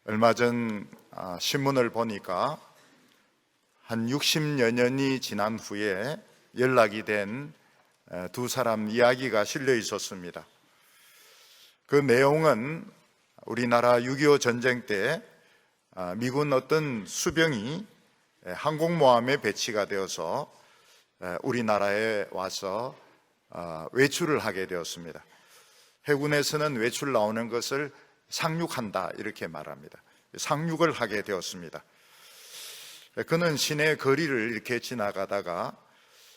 얼마 전 신문을 보니까 한 60여 년이 지난 후에 연락이 된 두 사람 이야기가 실려 있었습니다. 그 내용은 우리나라 6.25 전쟁 때 미군 어떤 수병이 항공모함에 배치가 되어서 우리나라에 와서 외출을 하게 되었습니다. 해군에서는 외출 나오는 것을 상륙한다 이렇게 말합니다. 상륙을 하게 되었습니다. 그는 시내 거리를 이렇게 지나가다가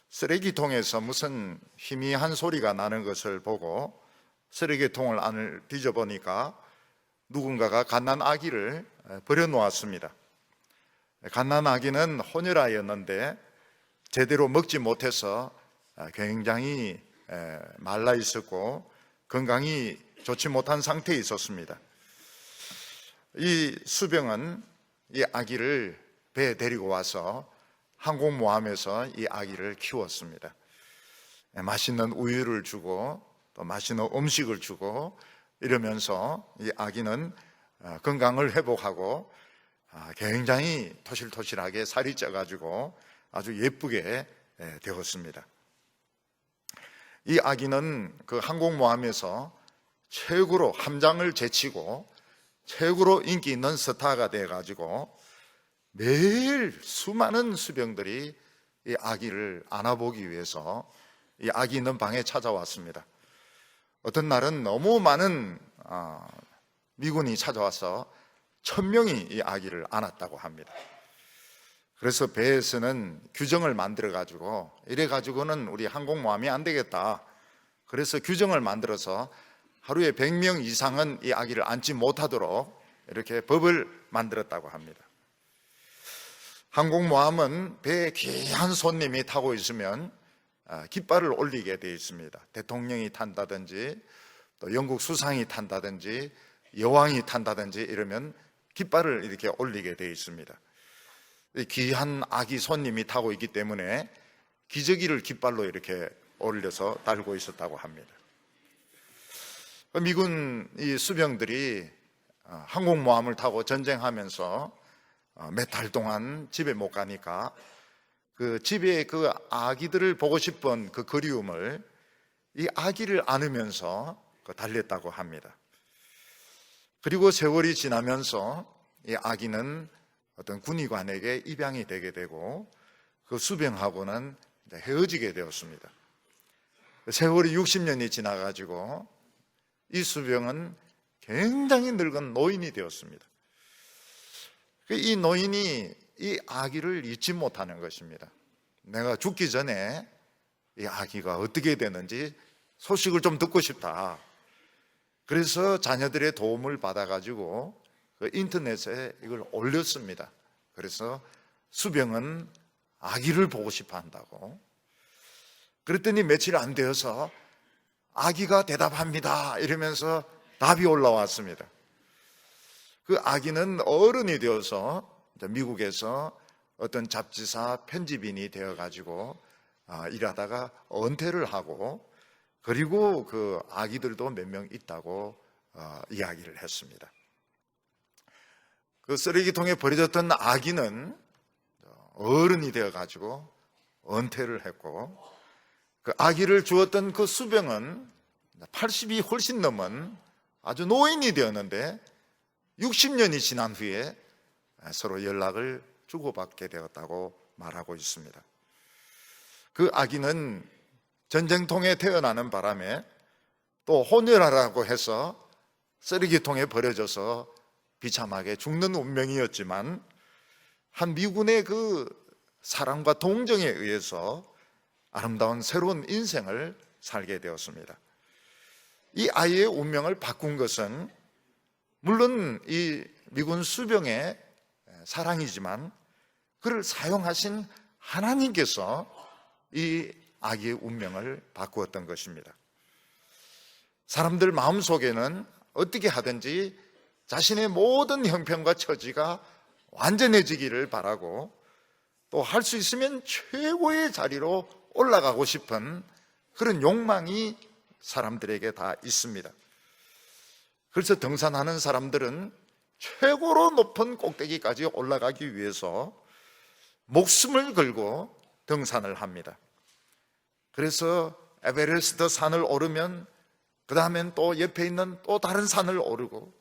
쓰레기통에서 무슨 희미한 소리가 나는 것을 보고 쓰레기통을 안을 뒤져보니까 누군가가 갓난 아기를 버려놓았습니다. 갓난 아기는 혼혈아이였는데 제대로 먹지 못해서 굉장히 말라 있었고 건강이 좋지 못한 상태에 있었습니다. 이 수병은 이 아기를 배에 데리고 와서 항공모함에서 이 아기를 키웠습니다. 맛있는 우유를 주고 또 맛있는 음식을 주고 이러면서 이 아기는 건강을 회복하고 굉장히 토실토실하게 살이 쪄가지고 아주 예쁘게 되었습니다. 이 아기는 그 항공모함에서 최고로 함장을 제치고 최고로 인기 있는 스타가 돼가지고 매일 수많은 수병들이 이 아기를 안아보기 위해서 이 아기 있는 방에 찾아왔습니다. 어떤 날은 너무 많은 미군이 찾아와서 1000명이 이 아기를 안았다고 합니다. 그래서 배에서는 규정을 만들어가지고 이래가지고는 우리 항공모함이 안 되겠다. 그래서 규정을 만들어서 하루에 100명 이상은 이 아기를 안지 못하도록 이렇게 법을 만들었다고 합니다. 항공모함은 배에 귀한 손님이 타고 있으면 깃발을 올리게 되어 있습니다. 대통령이 탄다든지 또 영국 수상이 탄다든지 여왕이 탄다든지 이러면 깃발을 이렇게 올리게 되어 있습니다. 귀한 아기 손님이 타고 있기 때문에 기저귀를 깃발로 이렇게 올려서 달고 있었다고 합니다. 미군 이 수병들이 항공모함을 타고 전쟁하면서 몇 달 동안 집에 못 가니까 그 집에 그 아기들을 보고 싶은 그 그리움을 이 아기를 안으면서 달랬다고 합니다. 그리고 세월이 지나면서 이 아기는 어떤 군의관에게 입양이 되게 되고 그 수병하고는 헤어지게 되었습니다. 세월이 60년이 지나가지고 이 수병은 굉장히 늙은 노인이 되었습니다. 이 노인이 이 아기를 잊지 못하는 것입니다. 내가 죽기 전에 이 아기가 어떻게 되는지 소식을 좀 듣고 싶다. 그래서 자녀들의 도움을 받아가지고 그 인터넷에 이걸 올렸습니다. 그래서 수병은 아기를 보고 싶어 한다고. 그랬더니 며칠 안 되어서 아기가 대답합니다. 이러면서 답이 올라왔습니다. 그 아기는 어른이 되어서 미국에서 어떤 잡지사 편집인이 되어가지고 일하다가 은퇴를 하고 그리고 그 아기들도 몇 명 있다고 이야기를 했습니다. 그 쓰레기통에 버려졌던 아기는 어른이 되어가지고 은퇴를 했고 그 아기를 주었던 그 수병은 80이 훨씬 넘은 아주 노인이 되었는데 60년이 지난 후에 서로 연락을 주고받게 되었다고 말하고 있습니다. 그 아기는 전쟁통에 태어나는 바람에 또 혼혈하라고 해서 쓰레기통에 버려져서 비참하게 죽는 운명이었지만 한 미군의 그 사랑과 동정에 의해서 아름다운 새로운 인생을 살게 되었습니다. 이 아이의 운명을 바꾼 것은 물론 이 미군 수병의 사랑이지만 그를 사용하신 하나님께서 이 아기의 운명을 바꾸었던 것입니다. 사람들 마음속에는 어떻게 하든지 자신의 모든 형편과 처지가 완전해지기를 바라고 또 할 수 있으면 최고의 자리로 올라가고 싶은 그런 욕망이 사람들에게 다 있습니다. 그래서 등산하는 사람들은 최고로 높은 꼭대기까지 올라가기 위해서 목숨을 걸고 등산을 합니다. 그래서 에베레스트 산을 오르면 그 다음엔 또 옆에 있는 또 다른 산을 오르고,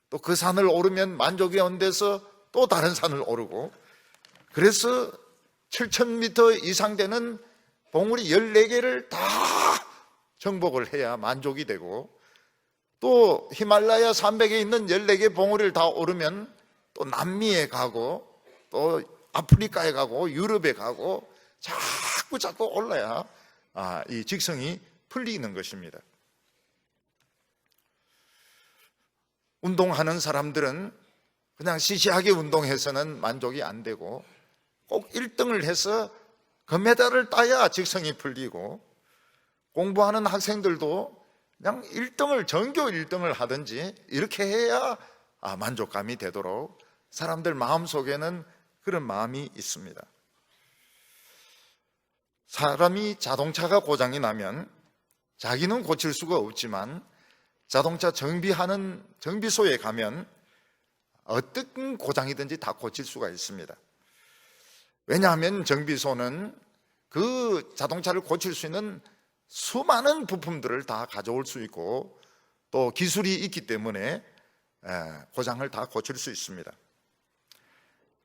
또 그 산을 오르면 만족이 온 데서 또 다른 산을 오르고, 그래서 7,000m 이상 되는 봉우리 14개를 다 정복을 해야 만족이 되고, 또 히말라야 산맥에 있는 14개 봉우리를 다 오르면 또 남미에 가고, 또 아프리카에 가고, 유럽에 가고, 자꾸 올라야 이 직성이 풀리는 것입니다. 운동하는 사람들은 그냥 시시하게 운동해서는 만족이 안 되고, 꼭 1등을 해서 금메달을 따야 직성이 풀리고, 공부하는 학생들도 그냥 1등을, 전교 1등을 하든지 이렇게 해야 만족감이 되도록 사람들 마음속에는 그런 마음이 있습니다. 사람이 자동차가 고장이 나면 자기는 고칠 수가 없지만 자동차 정비하는 정비소에 가면 어떤 고장이든지 다 고칠 수가 있습니다. 왜냐하면 정비소는 그 자동차를 고칠 수 있는 수많은 부품들을 다 가져올 수 있고, 또 기술이 있기 때문에 고장을 다 고칠 수 있습니다.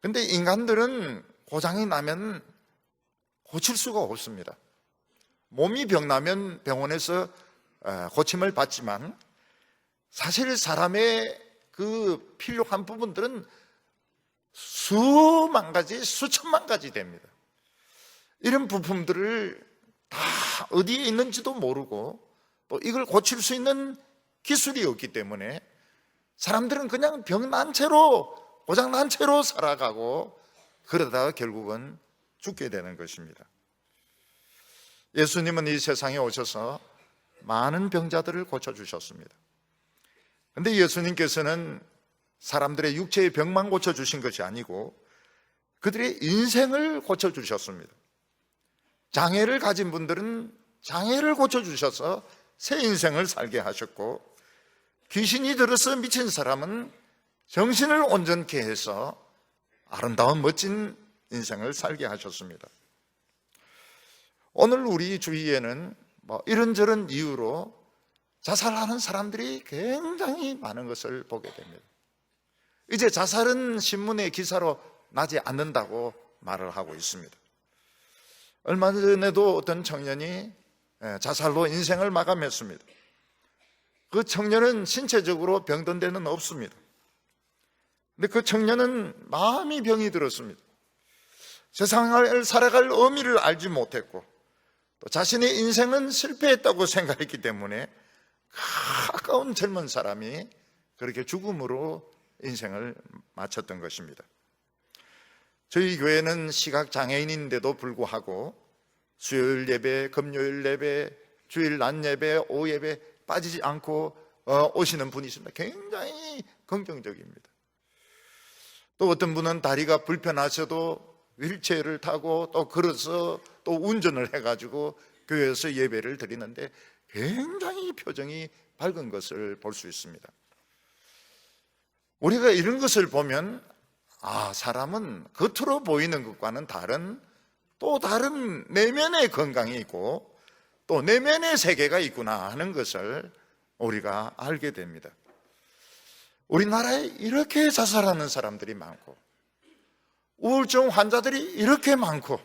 근데 인간들은 고장이 나면 고칠 수가 없습니다. 몸이 병나면 병원에서 고침을 받지만 사실 사람의 그 필요한 부분들은 수만 가지, 수천만 가지 됩니다. 이런 부품들을 다 어디에 있는지도 모르고, 또 이걸 고칠 수 있는 기술이 없기 때문에 사람들은 그냥 병난 채로, 고장난 채로 살아가고, 그러다가 결국은 죽게 되는 것입니다. 예수님은 이 세상에 오셔서 많은 병자들을 고쳐주셨습니다. 그런데 예수님께서는 사람들의 육체의 병만 고쳐주신 것이 아니고 그들의 인생을 고쳐주셨습니다. 장애를 가진 분들은 장애를 고쳐주셔서 새 인생을 살게 하셨고, 귀신이 들어서 미친 사람은 정신을 온전케 해서 아름다운 멋진 인생을 살게 하셨습니다. 오늘 우리 주위에는 이런저런 이유로 자살하는 사람들이 굉장히 많은 것을 보게 됩니다. 이제 자살은 신문의 기사로 나지 않는다고 말을 하고 있습니다. 얼마 전에도 어떤 청년이 자살로 인생을 마감했습니다. 그 청년은 신체적으로 병든 데는 없습니다. 근데 그 청년은 마음이 병이 들었습니다. 세상을 살아갈 의미를 알지 못했고, 또 자신의 인생은 실패했다고 생각했기 때문에 가까운 젊은 사람이 그렇게 죽음으로 인생을 마쳤던 것입니다. 저희 교회는 시각장애인인데도 불구하고 수요일 예배, 금요일 예배, 주일 낮 예배, 오후 예배 빠지지 않고 오시는 분이 있습니다. 굉장히 긍정적입니다. 또 어떤 분은 다리가 불편하셔도 휠체어를 타고 또 걸어서 또 운전을 해가지고 교회에서 예배를 드리는데 굉장히 표정이 밝은 것을 볼 수 있습니다. 우리가 이런 것을 보면 사람은 겉으로 보이는 것과는 다른, 또 다른 내면의 건강이 있고 또 내면의 세계가 있구나 하는 것을 우리가 알게 됩니다. 우리나라에 이렇게 자살하는 사람들이 많고, 우울증 환자들이 이렇게 많고,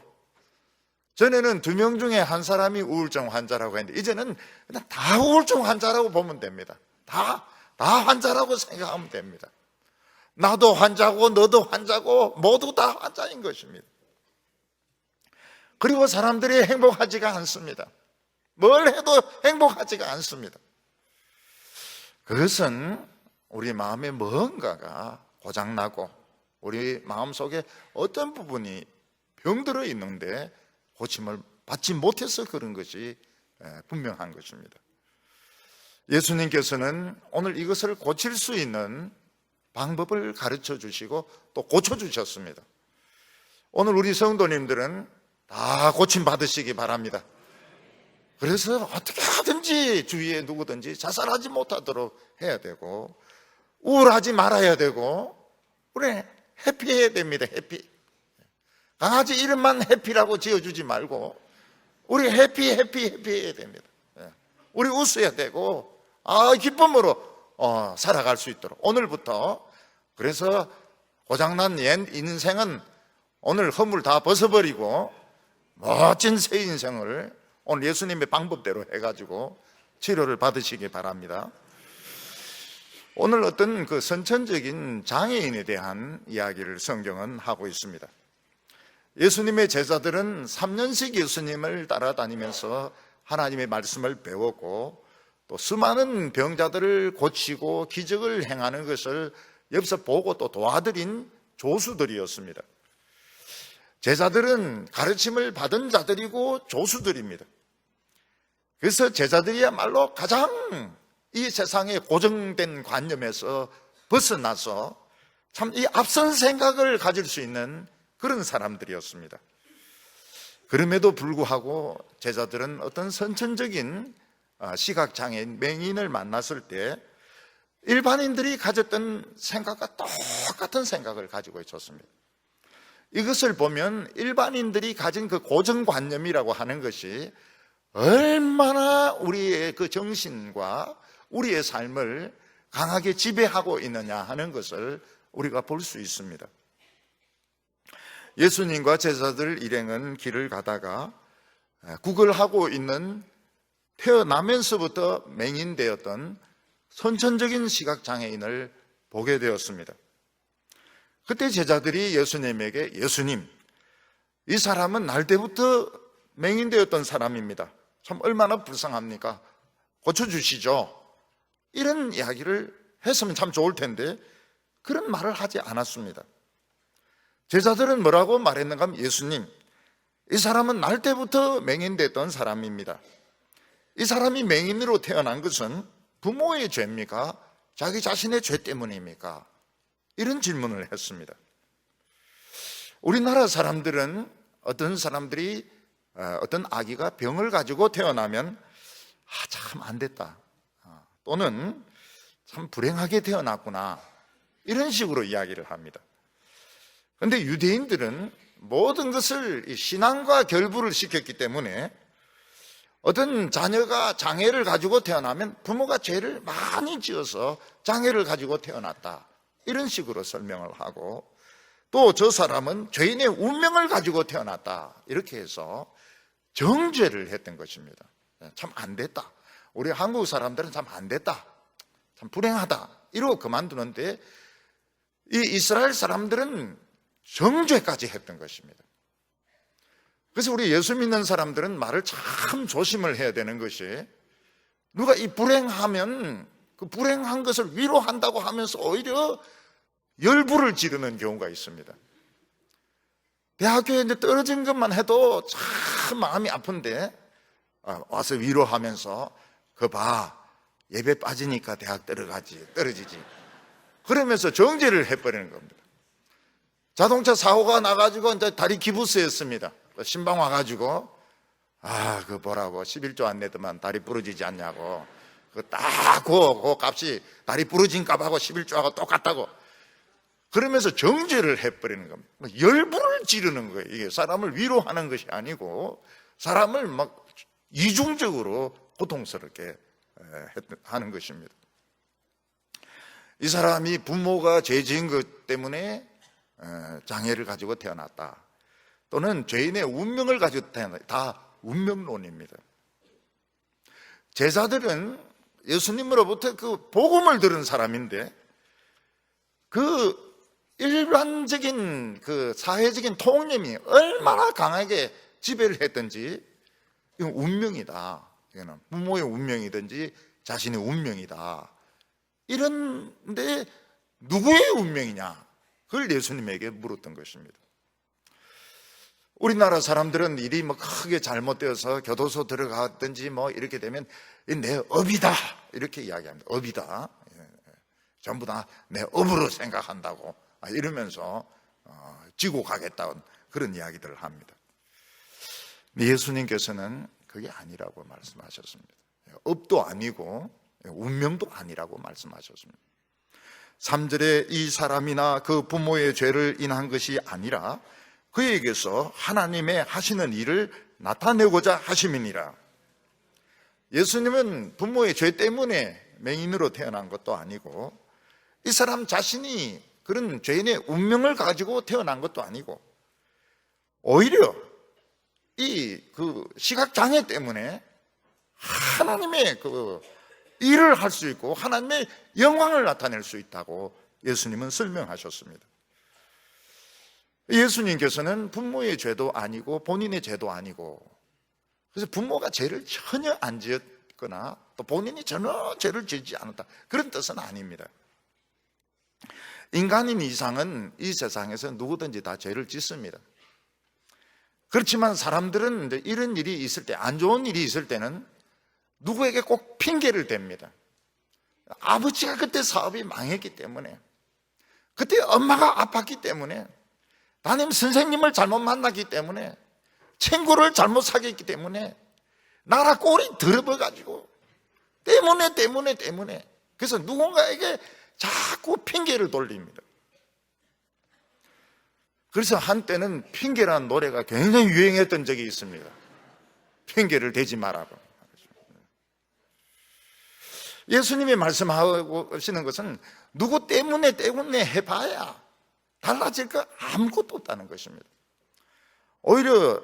전에는 2명 중에 한 사람이 우울증 환자라고 했는데 이제는 그냥 다 우울증 환자라고 보면 됩니다. 다 환자라고 생각하면 됩니다. 나도 환자고 너도 환자고 모두 다 환자인 것입니다. 그리고 사람들이 행복하지가 않습니다. 뭘 해도 행복하지가 않습니다. 그것은 우리 마음에 뭔가가 고장나고 우리 마음속에 어떤 부분이 병들어 있는데 고침을 받지 못해서 그런 것이 분명한 것입니다. 예수님께서는 오늘 이것을 고칠 수 있는 방법을 가르쳐 주시고 또 고쳐주셨습니다. 오늘 우리 성도님들은 다 고침 받으시기 바랍니다. 그래서 어떻게 하든지 주위에 누구든지 자살하지 못하도록 해야 되고, 우울하지 말아야 되고 우리 해피해야 됩니다. 해피. 강아지 이름만 해피라고 지어주지 말고 우리 해피해야 됩니다. 우리 웃어야 되고 기쁨으로 살아갈 수 있도록 오늘부터. 그래서 고장난 옛 인생은 오늘 허물 다 벗어버리고 멋진 새 인생을 오늘 예수님의 방법대로 해가지고 치료를 받으시기 바랍니다. 오늘 어떤 그 선천적인 장애인에 대한 이야기를 성경은 하고 있습니다. 예수님의 제자들은 3년씩 예수님을 따라다니면서 하나님의 말씀을 배웠고 또 수많은 병자들을 고치고 기적을 행하는 것을 옆에서 보고 또 도와드린 조수들이었습니다. 제자들은 가르침을 받은 자들이고 조수들입니다. 그래서 제자들이야말로 가장 이 세상의 고정된 관념에서 벗어나서 참 이 앞선 생각을 가질 수 있는 그런 사람들이었습니다. 그럼에도 불구하고 제자들은 어떤 선천적인 시각장애인 맹인을 만났을 때 일반인들이 가졌던 생각과 똑같은 생각을 가지고 있었습니다. 이것을 보면 일반인들이 가진 그 고정관념이라고 하는 것이 얼마나 우리의 그 정신과 우리의 삶을 강하게 지배하고 있느냐 하는 것을 우리가 볼 수 있습니다. 예수님과 제자들 일행은 길을 가다가 구걸하고 있는 태어나면서부터 맹인되었던 선천적인 시각장애인을 보게 되었습니다. 그때 제자들이 예수님에게 예수님, 이 사람은 날 때부터 맹인되었던 사람입니다. 참 얼마나 불쌍합니까? 고쳐주시죠. 이런 이야기를 했으면 참 좋을 텐데 그런 말을 하지 않았습니다. 제자들은 뭐라고 말했는가 하면 예수님, 이 사람은 날 때부터 맹인됐던 사람입니다. 이 사람이 맹인으로 태어난 것은 부모의 죄입니까? 자기 자신의 죄 때문입니까? 이런 질문을 했습니다. 우리나라 사람들은 어떤 사람들이 어떤 아기가 병을 가지고 태어나면 참 안 됐다, 또는 참 불행하게 태어났구나, 이런 식으로 이야기를 합니다. 그런데 유대인들은 모든 것을 신앙과 결부를 시켰기 때문에 어떤 자녀가 장애를 가지고 태어나면 부모가 죄를 많이 지어서 장애를 가지고 태어났다, 이런 식으로 설명을 하고, 또 저 사람은 죄인의 운명을 가지고 태어났다, 이렇게 해서 정죄를 했던 것입니다. 참 안 됐다, 우리 한국 사람들은 참 안 됐다, 참 불행하다, 이러고 그만두는데 이 이스라엘 사람들은 정죄까지 했던 것입니다. 그래서 우리 예수 믿는 사람들은 말을 참 조심을 해야 되는 것이, 누가 이 불행하면 그 불행한 것을 위로한다고 하면서 오히려 열불을 지르는 경우가 있습니다. 대학교에 이제 떨어진 것만 해도 참 마음이 아픈데 와서 위로하면서 그 봐, 예배 빠지니까 대학 떨어지지, 그러면서 정죄를 해버리는 겁니다. 자동차 사고가 나가지고 이제 다리 기부스였습니다. 신방 와가지고 그 뭐라고 11조 안 내더만 다리 부러지지 않냐고, 그 값이 다리 부러진 값하고 11조하고 똑같다고 그러면서 정죄를 해버리는 겁니다. 열불을 지르는 거예요. 이게 사람을 위로하는 것이 아니고 사람을 막 이중적으로 고통스럽게 하는 것입니다. 이 사람이 부모가 죄 지은 것 때문에 장애를 가지고 태어났다, 또는 죄인의 운명을 가지고 태어났다, 다 운명론입니다. 제자들은 예수님으로부터 그 복음을 들은 사람인데 그 일반적인 그 사회적인 통념이 얼마나 강하게 지배를 했든지 이건 운명이다, 이거는 부모의 운명이든지 자신의 운명이다, 이런데 누구의 운명이냐, 그걸 예수님에게 물었던 것입니다. 우리나라 사람들은 일이 뭐 크게 잘못되어서 교도소 들어갔든지 뭐 이렇게 되면 내 업이다, 이렇게 이야기합니다. 업이다, 전부 다 내 업으로 생각한다고 이러면서 지고 가겠다는 그런 이야기들을 합니다. 예수님께서는 그게 아니라고 말씀하셨습니다. 업도 아니고 운명도 아니라고 말씀하셨습니다. 3절에 이 사람이나 그 부모의 죄를 인한 것이 아니라 그에게서 하나님의 하시는 일을 나타내고자 하심이니라. 예수님은 부모의 죄 때문에 맹인으로 태어난 것도 아니고 이 사람 자신이 그런 죄인의 운명을 가지고 태어난 것도 아니고 오히려 이 시각장애 때문에 하나님의 일을 할 수 있고 하나님의 영광을 나타낼 수 있다고 예수님은 설명하셨습니다. 예수님께서는 부모의 죄도 아니고 본인의 죄도 아니고, 그래서 부모가 죄를 전혀 안 지었거나 또 본인이 전혀 죄를 지지 않았다, 그런 뜻은 아닙니다. 인간인 이상은 이 세상에서 누구든지 다 죄를 짓습니다. 그렇지만 사람들은 이제 이런 일이 있을 때, 안 좋은 일이 있을 때는 누구에게 꼭 핑계를 댑니다. 아버지가 그때 사업이 망했기 때문에, 그때 엄마가 아팠기 때문에, 담임 선생님을 잘못 만났기 때문에, 친구를 잘못 사귀었기 때문에, 나라 꼴이 더러워가지고 때문에 그래서 누군가에게 자꾸 핑계를 돌립니다. 그래서 한때는 핑계라는 노래가 굉장히 유행했던 적이 있습니다. 핑계를 대지 말라고. 예수님이 말씀하시는 것은 누구 때문에 해봐야 달라질 거 아무것도 없다는 것입니다. 오히려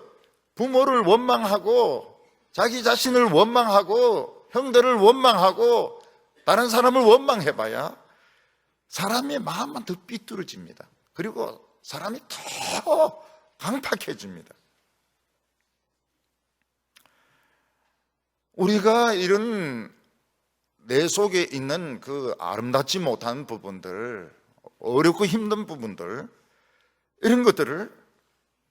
부모를 원망하고 자기 자신을 원망하고 형들을 원망하고 다른 사람을 원망해봐야 사람의 마음만 더 삐뚤어집니다. 그리고 사람이 더 강팍해집니다. 우리가 이런 내 속에 있는 그 아름답지 못한 부분들, 어렵고 힘든 부분들, 이런 것들을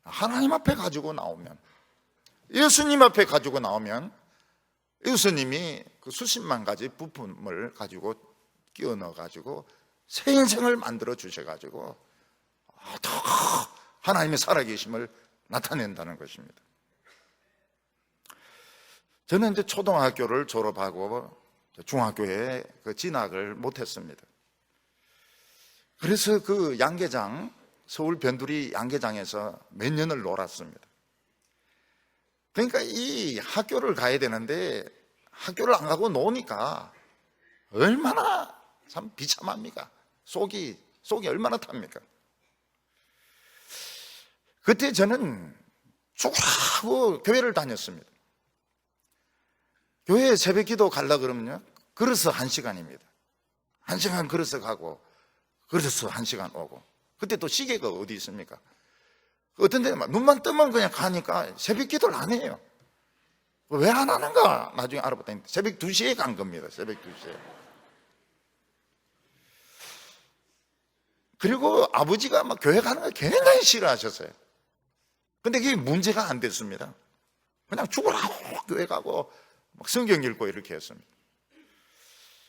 하나님 앞에 가지고 나오면, 예수님 앞에 가지고 나오면 예수님이 그 수십만 가지 부품을 가지고 끼워 넣어가지고 새 인생을 만들어 주셔가지고 더 하나님의 살아계심을 나타낸다는 것입니다. 저는 이제 초등학교를 졸업하고 중학교에 진학을 못했습니다. 그래서 그 양계장, 서울 변두리 양계장에서 몇 년을 놀았습니다. 그러니까 이 학교를 가야 되는데 학교를 안 가고 노니까 얼마나 참 비참합니까? 속이 얼마나 탑니까? 그때 저는 죽으라고 교회를 다녔습니다. 교회에 새벽 기도 가려고 그러면요, 걸어서 1시간입니다. 1시간 걸어서 가고 걸어서 1시간 오고. 그때 또 시계가 어디 있습니까? 어떤 데는 눈만 뜨면 그냥 가니까 새벽 기도를 안 해요. 왜 안 하는가 나중에 알아봤더니 새벽 2시에 간 겁니다. 새벽 2시에. 그리고 아버지가 막 교회 가는 걸 굉장히 싫어하셨어요. 근데 그게 문제가 안 됐습니다. 그냥 죽으라고 교회 가고 막 성경 읽고 이렇게 했습니다.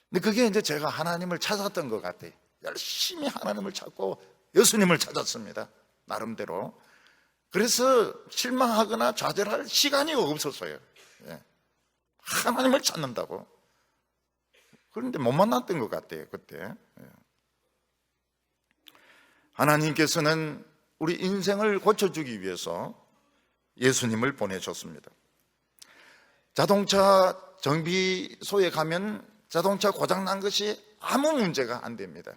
근데 그게 이제 제가 하나님을 찾았던 것 같아요. 열심히 하나님을 찾고 예수님을 찾았습니다. 나름대로. 그래서 실망하거나 좌절할 시간이 없었어요. 하나님을 찾는다고. 그런데 못 만났던 것 같아요, 그때. 하나님께서는 우리 인생을 고쳐주기 위해서 예수님을 보내셨습니다. 자동차 정비소에 가면 자동차 고장난 것이 아무 문제가 안 됩니다.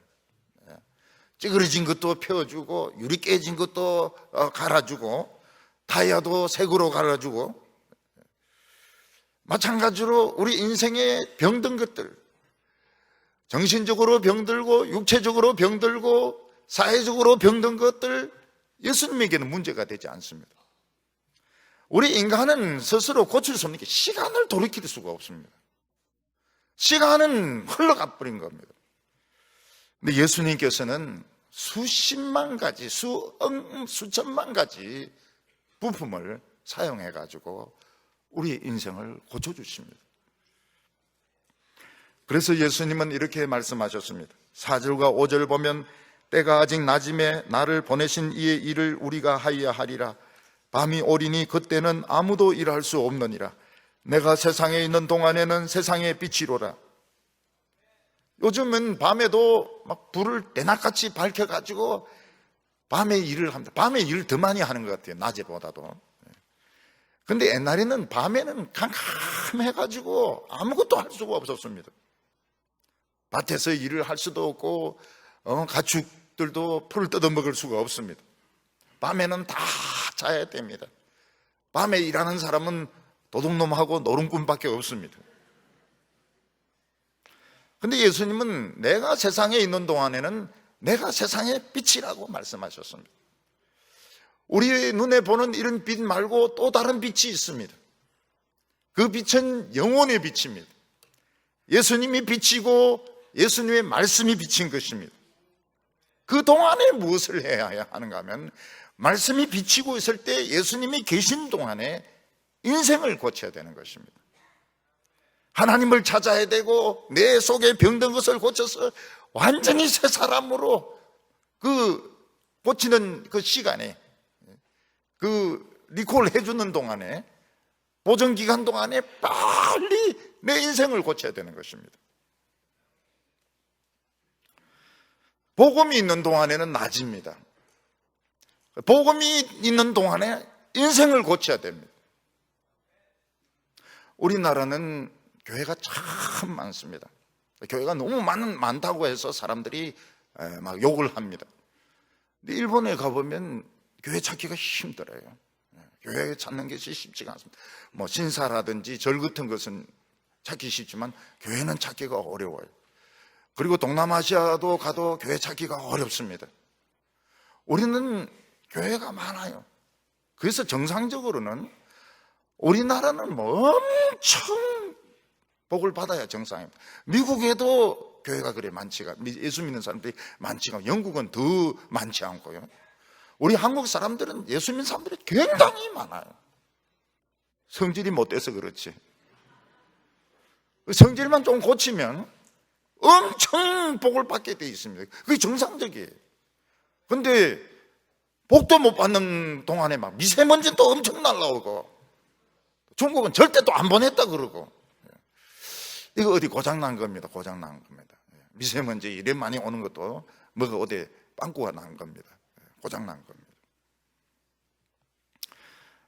찌그러진 것도 펴주고 유리 깨진 것도 갈아주고 타이어도 새 거로 갈아주고, 마찬가지로 우리 인생에 병든 것들, 정신적으로 병들고 육체적으로 병들고 사회적으로 병든 것들, 예수님에게는 문제가 되지 않습니다. 우리 인간은 스스로 고칠 수 없는 게 시간을 돌이킬 수가 없습니다. 시간은 흘러가 버린 겁니다. 근데 예수님께서는 수십만 가지, 수천만 가지 부품을 사용해가지고 우리 인생을 고쳐주십니다. 그래서 예수님은 이렇게 말씀하셨습니다. 4절과 5절 보면 때가 아직 낮음에 나를 보내신 이의 일을 우리가 하여야 하리라. 밤이 오리니 그때는 아무도 일할 수 없느니라. 내가 세상에 있는 동안에는 세상의 빛이로라. 요즘은 밤에도 막 불을 대낮같이 밝혀가지고 밤에 일을 합니다. 밤에 일을 더 많이 하는 것 같아요, 낮에보다도. 근데 옛날에는 밤에는 캄캄해가지고 아무것도 할 수가 없었습니다. 밭에서 일을 할 수도 없고 가축들도 풀을 뜯어먹을 수가 없습니다. 밤에는 다 자야 됩니다. 밤에 일하는 사람은 도둑놈하고 노름꾼밖에 없습니다. 근데 예수님은 내가 세상에 있는 동안에는 내가 세상의 빛이라고 말씀하셨습니다. 우리의 눈에 보는 이런 빛 말고 또 다른 빛이 있습니다. 그 빛은 영혼의 빛입니다. 예수님이 빛이고 예수님의 말씀이 빛인 것입니다. 그 동안에 무엇을 해야 하는가 하면 말씀이 비치고 있을 때 예수님이 계신 동안에 인생을 고쳐야 되는 것입니다. 하나님을 찾아야 되고 내 속에 병든 것을 고쳐서 완전히 새 사람으로 그 고치는 그 시간에, 그 리콜 해주는 동안에, 보정기간 동안에 빨리 내 인생을 고쳐야 되는 것입니다. 복음이 있는 동안에는 낮입니다. 복음이 있는 동안에 인생을 고쳐야 됩니다. 우리나라는 교회가 참 많습니다. 교회가 너무 많다고 해서 사람들이 막 욕을 합니다. 근데 일본에 가보면 교회 찾기가 힘들어요. 교회 찾는 것이 쉽지가 않습니다. 뭐 신사라든지 절 같은 것은 찾기 쉽지만 교회는 찾기가 어려워요. 그리고 동남아시아도 가도 교회 찾기가 어렵습니다. 우리는 교회가 많아요. 그래서 정상적으로는 우리나라는 뭐 엄청 복을 받아야 정상입니다. 미국에도 교회가 그래 많지가, 예수 믿는 사람들이 많지가, 영국은 더 많지 않고요. 우리 한국 사람들은 예수 믿는 사람들이 굉장히 많아요. 성질이 못돼서 그렇지. 성질만 좀 고치면 엄청 복을 받게 돼 있습니다. 그게 정상적이에요. 근데 복도 못 받는 동안에 막 미세먼지도 엄청 날라오고, 중국은 절대 또 안 보냈다 그러고, 이거 어디 고장난 겁니다. 고장난 겁니다. 미세먼지 이래 많이 오는 것도 뭐가 어디 빵꾸가 난 겁니다. 고장난 겁니다.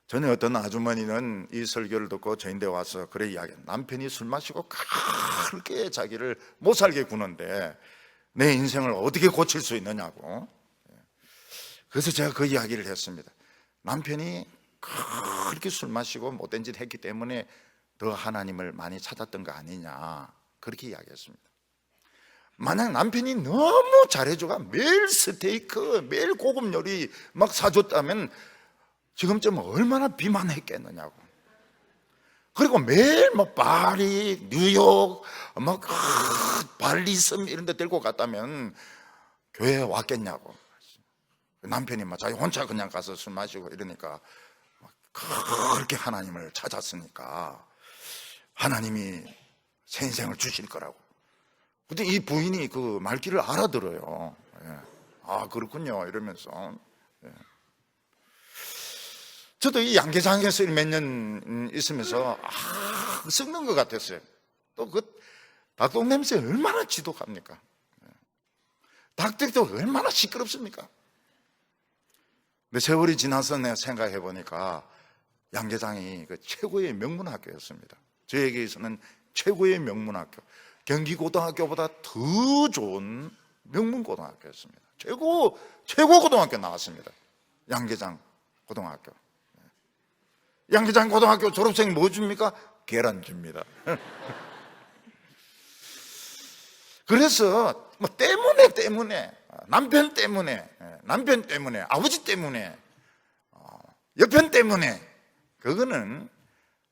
전에 어떤 아주머니는 이 설교를 듣고 저인데 와서 그래 이야기해요. 남편이 술 마시고 그렇게 자기를 못 살게 구는데 내 인생을 어떻게 고칠 수 있느냐고. 그래서 제가 그 이야기를 했습니다. 남편이 그렇게 술 마시고 못된 짓 했기 때문에 더 하나님을 많이 찾았던 거 아니냐, 그렇게 이야기했습니다. 만약 남편이 너무 잘해줘가 매일 스테이크, 매일 고급 요리 막 사줬다면 지금쯤 얼마나 비만했겠느냐고. 그리고 매일 뭐 파리, 뉴욕, 막 발리섬 이런 데 데리고 갔다면 교회에 왔겠냐고. 남편이 막 자기 혼자 그냥 가서 술 마시고 이러니까 그렇게 하나님을 찾았으니까 하나님이 새 인생을 주실 거라고. 근데 이 부인이 그 말귀를 알아들어요. 아, 그렇군요 이러면서. 저도 이 양계장에서 몇 년 있으면서 썩는 것 같았어요. 또 그 닭똥 냄새 얼마나 지독합니까? 닭들도 얼마나 시끄럽습니까? 근데 세월이 지나서 내가 생각해 보니까 양계장이 그 최고의 명문학교였습니다. 저에게서는 최고의 명문학교, 경기고등학교보다 더 좋은 명문고등학교였습니다. 최고 고등학교 나왔습니다. 양계장 고등학교. 양계장 고등학교 졸업생 뭐 줍니까? 계란 줍니다. 그래서 뭐 때문에 남편 때문에 아버지 때문에 여편 때문에 그거는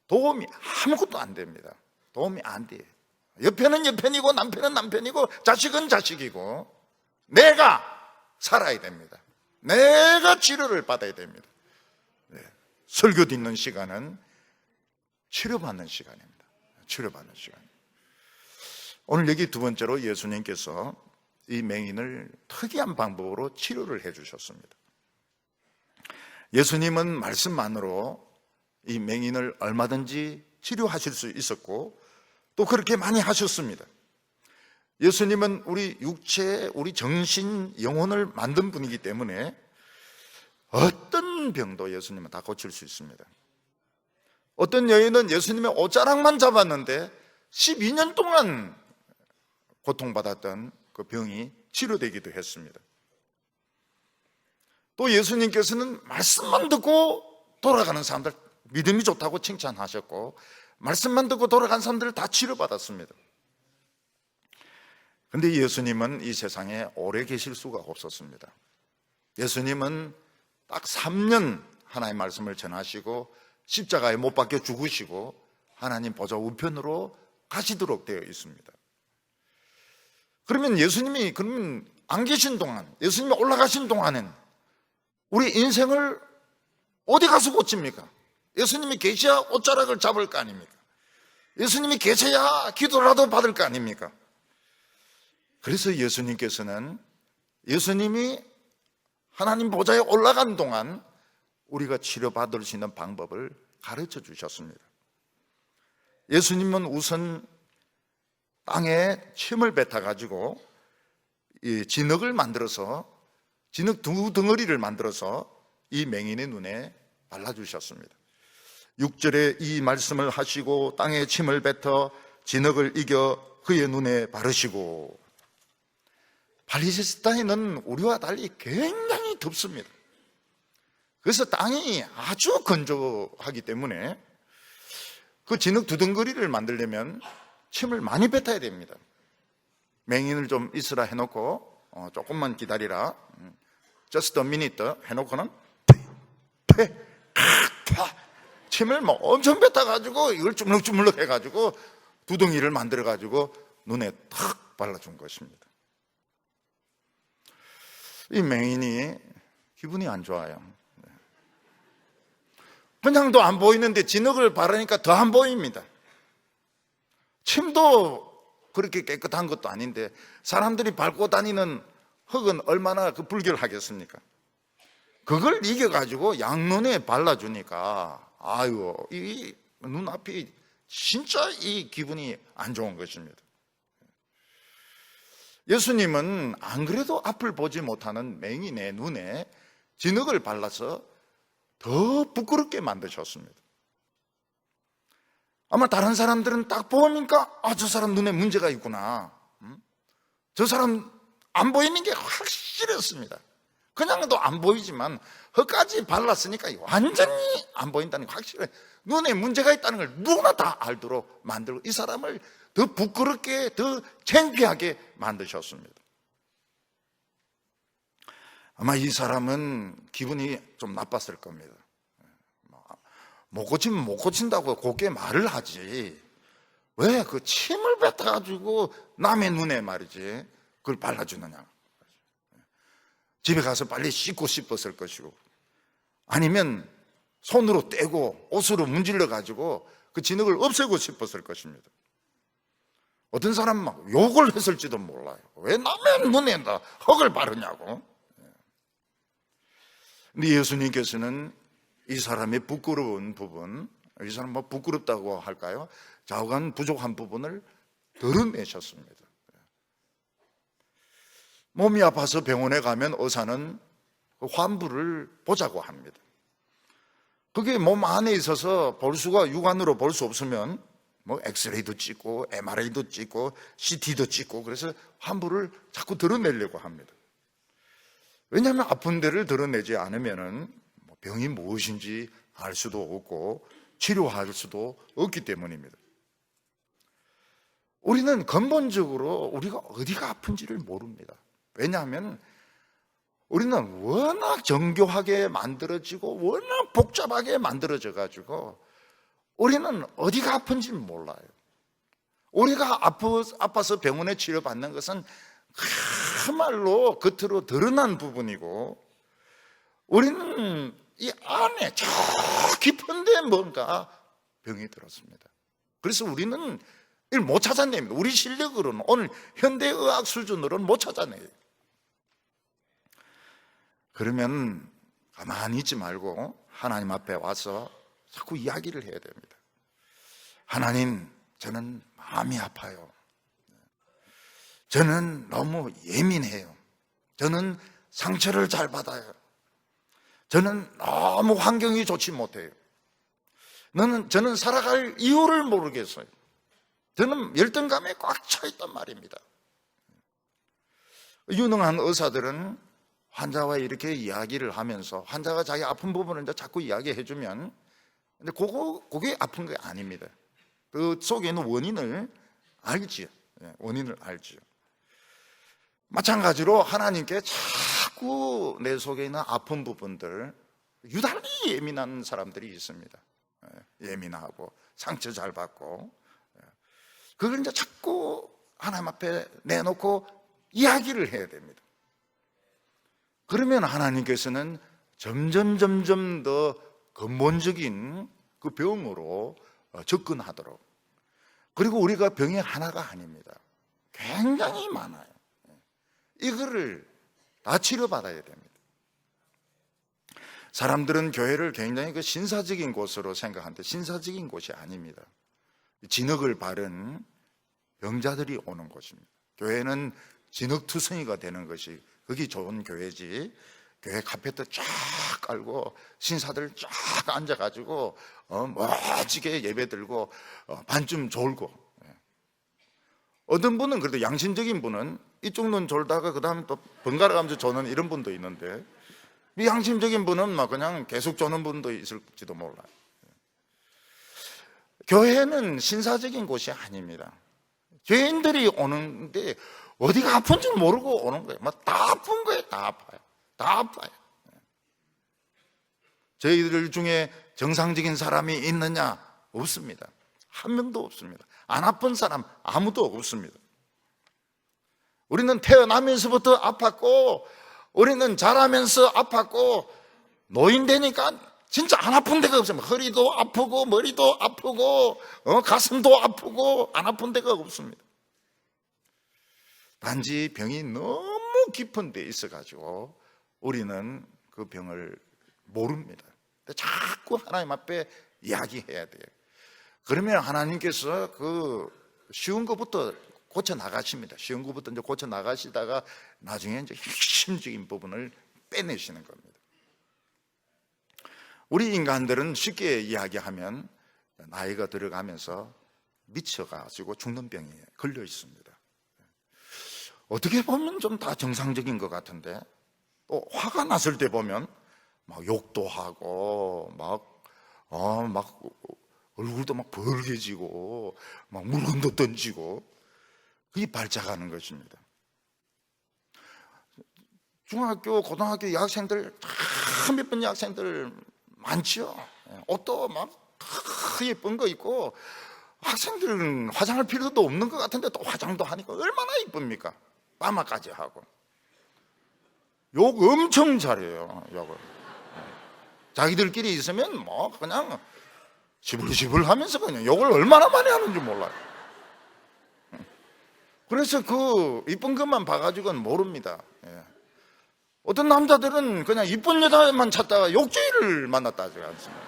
도움이 아무것도 안 됩니다. 도움이 안 돼요. 여편은 여편이고 남편은 남편이고 자식은 자식이고 내가 살아야 됩니다. 내가 치료를 받아야 됩니다. 설교 듣는 시간은 치료받는 시간입니다. 치료받는 시간. 오늘 여기 두 번째로 예수님께서 이 맹인을 특이한 방법으로 치료를 해 주셨습니다. 예수님은 말씀만으로 이 맹인을 얼마든지 치료하실 수 있었고 또 그렇게 많이 하셨습니다. 예수님은 우리 육체, 우리 정신, 영혼을 만든 분이기 때문에 어떤 병도 예수님은 다 고칠 수 있습니다. 어떤 여인은 예수님의 옷자락만 잡았는데 12년 동안 고통받았던 그 병이 치료되기도 했습니다. 또 예수님께서는 말씀만 듣고 돌아가는 사람들 믿음이 좋다고 칭찬하셨고, 말씀만 듣고 돌아간 사람들을 다 치료받았습니다. 그런데 예수님은 이 세상에 오래 계실 수가 없었습니다. 예수님은 딱 3년 하나님의 말씀을 전하시고 십자가에 못 박혀 죽으시고 하나님 보좌 우편으로 가시도록 되어 있습니다. 그러면 예수님이 안 계신 동안, 예수님이 올라가신 동안은 우리 인생을 어디 가서 고칩니까? 예수님이 계셔야 옷자락을 잡을 거 아닙니까? 예수님이 계셔야 기도라도 받을 거 아닙니까? 그래서 예수님께서는 예수님이 하나님 보좌에 올라간 동안 우리가 치료받을 수 있는 방법을 가르쳐 주셨습니다. 예수님은 우선 땅에 침을 뱉어가지고 이 진흙을 만들어서, 진흙 두 덩어리를 만들어서 이 맹인의 눈에 발라주셨습니다. 6절에 이 말씀을 하시고 땅에 침을 뱉어 진흙을 이겨 그의 눈에 바르시고. 팔레스타인은 우리와 달리 굉장히 덥습니다. 그래서 땅이 아주 건조하기 때문에 그 진흙 두 덩어리를 만들려면 침을 많이 뱉어야 됩니다. 맹인을 좀 있으라 해놓고 조금만 기다리라, just a minute 해놓고는 침을 뭐 엄청 뱉어가지고 이걸 주물럭주물럭 해가지고 두덩이를 만들어가지고 눈에 탁 발라준 것입니다. 이 맹인이 기분이 안 좋아요. 그냥도 안 보이는데 진흙을 바르니까 더 안 보입니다. 침도 그렇게 깨끗한 것도 아닌데 사람들이 밟고 다니는 흙은 얼마나 그 불결하겠습니까? 그걸 이겨가지고 양눈에 발라주니까 아유, 이 눈앞이 진짜 이 기분이 안 좋은 것입니다. 예수님은 안 그래도 앞을 보지 못하는 맹인의 눈에 진흙을 발라서 더 부끄럽게 만드셨습니다. 아마 다른 사람들은 딱 보니까 저 사람 눈에 문제가 있구나, 저 사람 안 보이는 게 확실했습니다. 그냥도 안 보이지만 흙까지 발랐으니까 완전히 안 보인다는 게 확실해. 눈에 문제가 있다는 걸 누구나 다 알도록 만들고 이 사람을 더 부끄럽게, 더 창피하게 만드셨습니다. 아마 이 사람은 기분이 좀 나빴을 겁니다. 못 고치면 못 고친다고 곱게 말을 하지, 왜 그 침을 뱉어가지고 남의 눈에 말이지 그걸 발라주느냐. 집에 가서 빨리 씻고 싶었을 것이고, 아니면 손으로 떼고 옷으로 문질러 가지고 그 진흙을 없애고 싶었을 것입니다. 어떤 사람은 막 욕을 했을지도 몰라요. 왜 남의 눈에다 흙을 바르냐고. 근데 예수님께서는 이 사람의 부끄러운 부분, 이 사람 뭐 부끄럽다고 할까요? 좌우간 부족한 부분을 드러내셨습니다. 몸이 아파서 병원에 가면 의사는 그 환부를 보자고 합니다. 그게 몸 안에 있어서 볼 수가, 육안으로 볼 수 없으면 뭐 엑스레이도 찍고 MRI도 찍고 CT도 찍고, 그래서 환부를 자꾸 드러내려고 합니다. 왜냐하면 아픈 데를 드러내지 않으면 병이 무엇인지 알 수도 없고 치료할 수도 없기 때문입니다. 우리는 근본적으로 우리가 어디가 아픈지를 모릅니다. 왜냐하면 우리는 워낙 정교하게 만들어지고 워낙 복잡하게 만들어져 가지고 우리는 어디가 아픈지를 몰라요. 우리가 아파서 병원에 치료받는 것은 그야말로 겉으로 드러난 부분이고, 우리는 이 안에 저 깊은데 뭔가 병이 들었습니다. 그래서 우리는 이걸 못 찾아냅니다. 우리 실력으로는, 오늘 현대의학 수준으로는 못 찾아내요. 그러면 가만히 있지 말고 하나님 앞에 와서 자꾸 이야기를 해야 됩니다. 하나님, 저는 마음이 아파요. 저는 너무 예민해요. 저는 상처를 잘 받아요. 저는 너무 환경이 좋지 못해요. 저는 살아갈 이유를 모르겠어요. 저는 열등감에 꽉 차 있단 말입니다. 유능한 의사들은 환자와 이렇게 이야기를 하면서 환자가 자기 아픈 부분을 이제 자꾸 이야기해 주면, 근데 그게 아픈 게 아닙니다. 그 속에 있는 원인을 알지요. 원인을 알지요. 마찬가지로 하나님께 자꾸 내 속에 있는 아픈 부분들, 유달리 예민한 사람들이 있습니다. 예민하고 상처 잘 받고, 그걸 이제 자꾸 하나님 앞에 내놓고 이야기를 해야 됩니다. 그러면 하나님께서는 점점 더 근본적인 그 병으로 접근하도록, 그리고 우리가 병이 하나가 아닙니다. 굉장히 많아요. 이거를 다 치료받아야 됩니다. 사람들은 교회를 굉장히 그 신사적인 곳으로 생각하는데 신사적인 곳이 아닙니다. 진흙을 바른 병자들이 오는 곳입니다. 교회는 진흙투성이가 되는 것이, 그게 좋은 교회지, 교회 카페트 쫙 깔고 신사들 쫙 앉아가지고 멋지게 예배 들고 반쯤 졸고, 어떤 분은 그래도 양심적인 분은 이쪽 눈 졸다가 그 다음에 또 번갈아 가면서 조는 이런 분도 있는데, 양심적인 분은 막 그냥 계속 조는 분도 있을지도 몰라요. 교회는 신사적인 곳이 아닙니다. 죄인들이 오는데 어디가 아픈지 모르고 오는 거예요. 다 아픈 거예요. 다 아파요. 다 아파요. 저희들 중에 정상적인 사람이 있느냐? 없습니다. 한 명도 없습니다. 안 아픈 사람 아무도 없습니다. 우리는 태어나면서부터 아팠고, 우리는 자라면서 아팠고, 노인 되니까 진짜 안 아픈 데가 없습니다. 허리도 아프고 머리도 아프고 가슴도 아프고 안 아픈 데가 없습니다. 단지 병이 너무 깊은 데 있어가지고 우리는 그 병을 모릅니다. 자꾸 하나님 앞에 이야기해야 돼요. 그러면 하나님께서 그 쉬운 것부터 고쳐 나가십니다. 쉬운 것부터 이제 고쳐 나가시다가 나중에 이제 핵심적인 부분을 빼내시는 겁니다. 우리 인간들은 쉽게 이야기하면 나이가 들어가면서 미쳐가지고 죽는 병에 걸려 있습니다. 어떻게 보면 좀 다 정상적인 것 같은데, 또 화가 났을 때 보면 막 욕도 하고 막 얼굴도 막 벌개지고 막 물건도 던지고, 그게 발작하는 것입니다. 중학교, 고등학교 여학생들, 참 예쁜 여학생들 많지요. 옷도 막 예쁜 거 있고, 학생들은 화장할 필요도 없는 것 같은데 또 화장도 하니까 얼마나 이쁩니까? 파마까지 하고. 욕 엄청 잘해요, 욕을. 자기들끼리 있으면 뭐 그냥 시불시불 하면서 그냥 욕을 얼마나 많이 하는지 몰라요. 그래서 그 이쁜 것만 봐가지고는 모릅니다. 어떤 남자들은 그냥 이쁜 여자만 찾다가 욕쟁이를 만났다 하지 않습니까?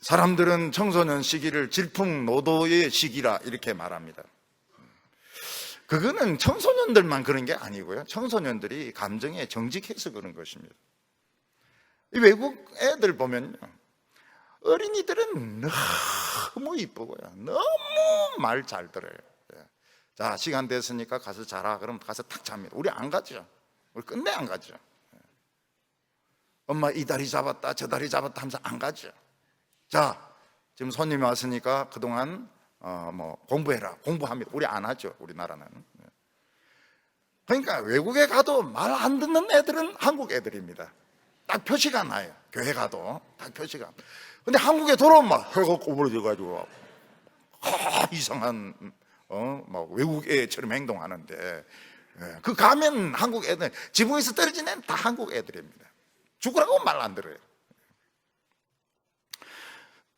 사람들은 청소년 시기를 질풍노도의 시기라 이렇게 말합니다. 그거는 청소년들만 그런 게 아니고요, 청소년들이 감정에 정직해서 그런 것입니다. 이 외국 애들 보면요, 어린이들은 너무 이쁘고요, 너무 말 잘 들어요. 자, 시간 됐으니까 가서 자라. 그럼 가서 탁 잡니다. 우리 안 가죠. 우리 끝내 안 가죠. 엄마 이 다리 잡았다 저 다리 잡았다 하면서 안 가죠. 자, 지금 손님이 왔으니까 그동안 뭐 공부해라, 공부합니다. 우리 안 하죠, 우리나라는. 그러니까 외국에 가도 말 안 듣는 애들은 한국 애들입니다. 딱 표시가 나요. 교회 가도 딱 표시가. 근데 한국에 돌아오면 막 해가 꼬부러져가지고 이상한 막 외국 애처럼 행동하는데, 그 가면 한국 애들, 지붕에서 떨어진 애는 다 한국 애들입니다. 죽으라고 말 안 들어요.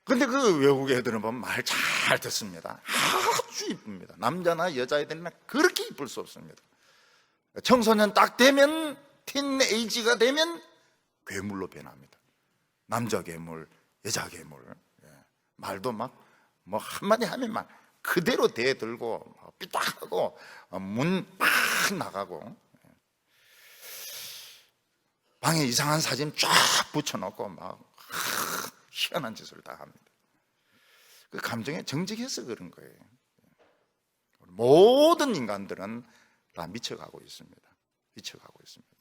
근데 그 외국 애들은 보면 말 잘 듣습니다. 아주 이쁩니다. 남자나 여자애들이나 그렇게 이쁠 수 없습니다. 청소년 딱 되면, 틴에이지가 되면 괴물로 변합니다. 남자 괴물, 여자 괴물. 말도 막 뭐 한마디 하면 막 그대로 대들고 삐딱하고 문 팍 나가고 방에 이상한 사진 쫙 붙여놓고 막 희한한 짓을 다 합니다. 그 감정에 정직해서 그런 거예요. 모든 인간들은 다 미쳐가고 있습니다. 미쳐가고 있습니다.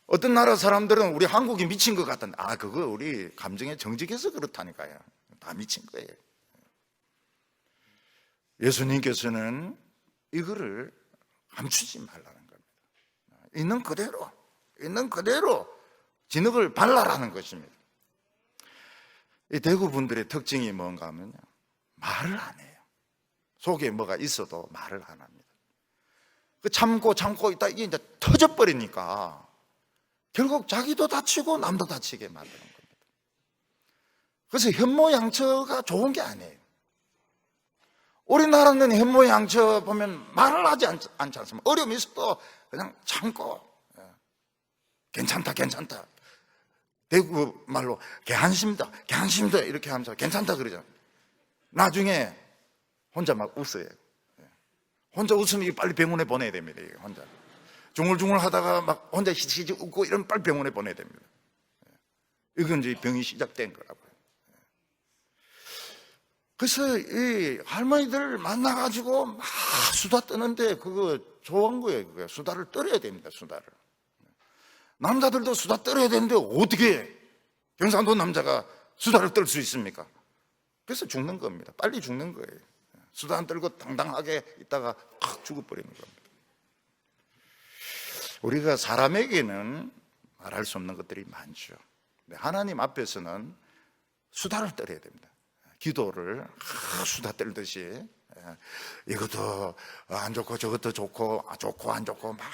어떤 나라 사람들은 우리 한국이 미친 것 같던데, 그거 우리 감정에 정직해서 그렇다니까요. 다 미친 거예요. 예수님께서는 이거를 감추지 말라는 겁니다. 있는 그대로 진흙을 발라라는 것입니다. 이 대구 분들의 특징이 뭔가 하면요, 말을 안 해요. 속에 뭐가 있어도 말을 안 합니다. 참고 있다 이게 이제 터져버리니까 결국 자기도 다치고 남도 다치게 만드는 겁니다. 그래서 현모양처가 좋은 게 아니에요. 우리나라는 현모양처 보면 말을 하지 않지 않습니까? 어려움이 있어도 그냥 참고 괜찮다 대구 말로 개한심다 이렇게 하면서 괜찮다 그러잖아요. 나중에 혼자 막 웃어요. 혼자 웃으면 빨리 병원에 보내야 됩니다. 혼자 중얼중얼 하다가 막 혼자 히지히지 웃고 이러면 빨리 병원에 보내야 됩니다. 이건 이제 병이 시작된 거라고요. 그래서 이 할머니들 만나가지고 막 수다 떠는데 그거 좋은 거예요. 그거 수다를 떨어야 됩니다. 수다를. 남자들도 수다 떨어야 되는데 어떻게 경상도 남자가 수다를 떨 수 있습니까? 그래서 죽는 겁니다. 빨리 죽는 거예요. 수다 안 떨고 당당하게 있다가 팍 죽어버리는 겁니다. 우리가 사람에게는 말할 수 없는 것들이 많죠. 하나님 앞에서는 수다를 떨어야 됩니다. 기도를 수다 떨듯이 이것도 안 좋고 저것도 좋고 좋고 안 좋고 막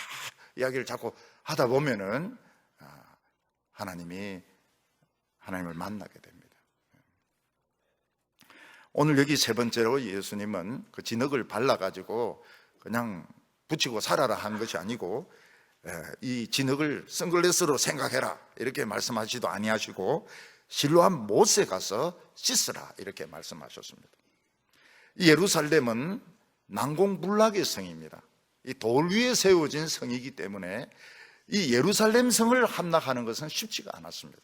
이야기를 자꾸 하다 보면은 하나님을 만나게 됩니다. 오늘 여기 세 번째로 예수님은 그 진흙을 발라가지고 그냥 붙이고 살아라 한 것이 아니고 이 진흙을 선글라스로 생각해라 이렇게 말씀하시도 아니하시고 실로암 못에 가서 씻으라 이렇게 말씀하셨습니다. 이 예루살렘은 난공불락의 성입니다. 이 돌 위에 세워진 성이기 때문에 이 예루살렘 성을 함락하는 것은 쉽지가 않았습니다.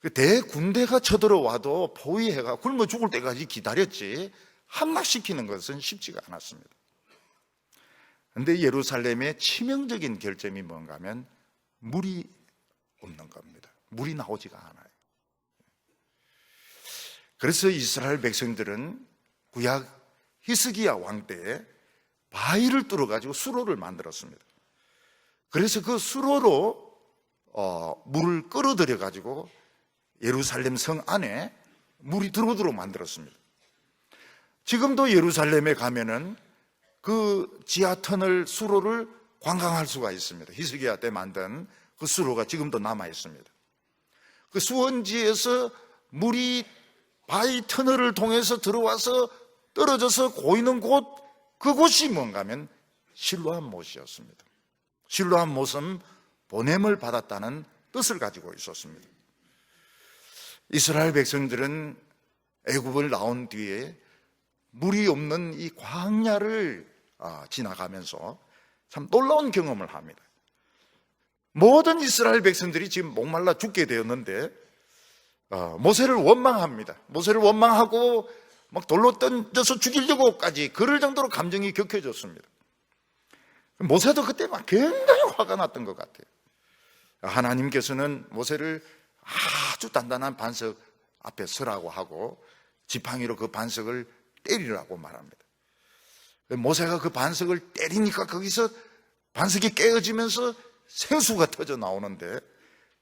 그 대군대가 쳐들어와도 포위해가 굶어 죽을 때까지 기다렸지 함락시키는 것은 쉽지가 않았습니다. 그런데 예루살렘의 치명적인 결점이 뭔가 하면 물이 없는 겁니다. 물이 나오지가 않아요. 그래서 이스라엘 백성들은 구약 히스기야 왕 때에 바위를 뚫어가지고 수로를 만들었습니다. 그래서 그 수로로 물을 끌어들여가지고 예루살렘 성 안에 물이 들어오도록 만들었습니다. 지금도 예루살렘에 가면은 그 지하터널 수로를 관광할 수가 있습니다. 히스기야 때 만든 그 수로가 지금도 남아 있습니다. 그 수원지에서 물이 바위 터널을 통해서 들어와서 떨어져서 고이는 곳, 그곳이 뭔가 하면 실로암 못이었습니다. 실로암 못은 보냄을 받았다는 뜻을 가지고 있었습니다. 이스라엘 백성들은 애굽을 나온 뒤에 물이 없는 이 광야를 지나가면서 참 놀라운 경험을 합니다. 모든 이스라엘 백성들이 지금 목말라 죽게 되었는데 모세를 원망합니다. 모세를 원망하고 막 돌로 던져서 죽이려고까지 그럴 정도로 감정이 격해졌습니다. 모세도 그때 막 굉장히 화가 났던 것 같아요. 하나님께서는 모세를 아주 단단한 반석 앞에 서라고 하고 지팡이로 그 반석을 때리라고 말합니다. 모세가 그 반석을 때리니까 거기서 반석이 깨어지면서 생수가 터져 나오는데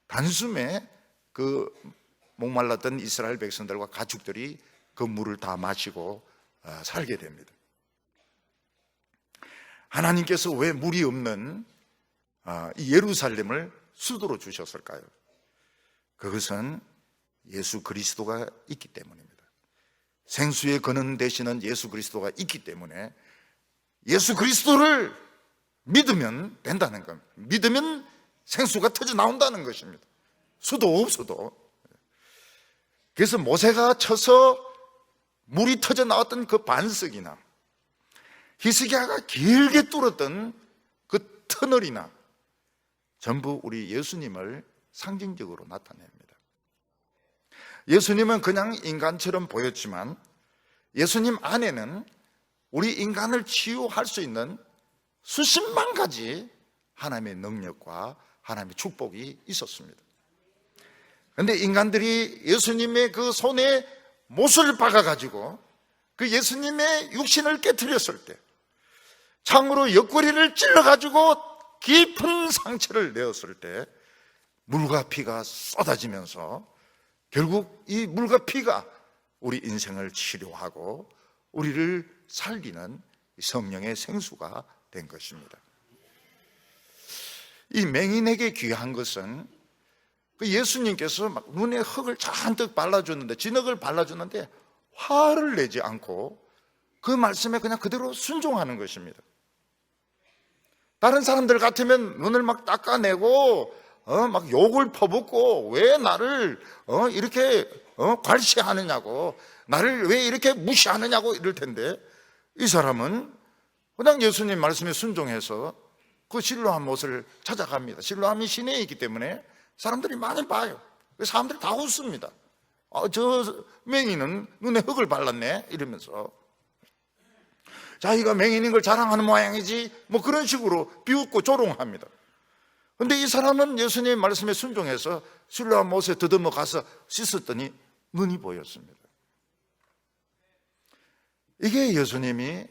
단숨에 그 목말랐던 이스라엘 백성들과 가축들이 그 물을 다 마시고 살게 됩니다. 하나님께서 왜 물이 없는 이 예루살렘을 수도로 주셨을까요? 그것은 예수 그리스도가 있기 때문입니다. 생수의 근원 되시는 예수 그리스도가 있기 때문에 예수 그리스도를 믿으면 된다는 겁니다. 믿으면 생수가 터져 나온다는 것입니다. 수도 없어도. 그래서 모세가 쳐서 물이 터져 나왔던 그 반석이나 히스기야가 길게 뚫었던 그 터널이나 전부 우리 예수님을 상징적으로 나타냅니다. 예수님은 그냥 인간처럼 보였지만 예수님 안에는 우리 인간을 치유할 수 있는 수십만 가지 하나님의 능력과 하나님의 축복이 있었습니다. 그런데 인간들이 예수님의 그 손에 못을 박아가지고 그 예수님의 육신을 깨트렸을 때, 창으로 옆구리를 찔러가지고 깊은 상처를 내었을 때 물과 피가 쏟아지면서 결국 이 물과 피가 우리 인생을 치료하고 우리를 살리는 성령의 생수가 된 것입니다. 이 맹인에게 귀한 것은 그 예수님께서 막 눈에 흙을 잔뜩 발라줬는데, 진흙을 발라줬는데 화를 내지 않고 그 말씀에 그냥 그대로 순종하는 것입니다. 다른 사람들 같으면 눈을 막 닦아내고 막 욕을 퍼붓고 왜 나를 이렇게 괄시하느냐고, 나를 왜 이렇게 무시하느냐고 이럴 텐데, 이 사람은 그냥 예수님 말씀에 순종해서 그 실로암 못을 찾아갑니다. 실로암이 시내에 있기 때문에 사람들이 많이 봐요. 사람들이 다 웃습니다. 저 맹인은 눈에 흙을 발랐네 이러면서, 자기가 맹인인 걸 자랑하는 모양이지 뭐 그런 식으로 비웃고 조롱합니다. 그런데 이 사람은 예수님의 말씀에 순종해서 실로암 못에 더듬어 가서 씻었더니 눈이 보였습니다. 이게 예수님이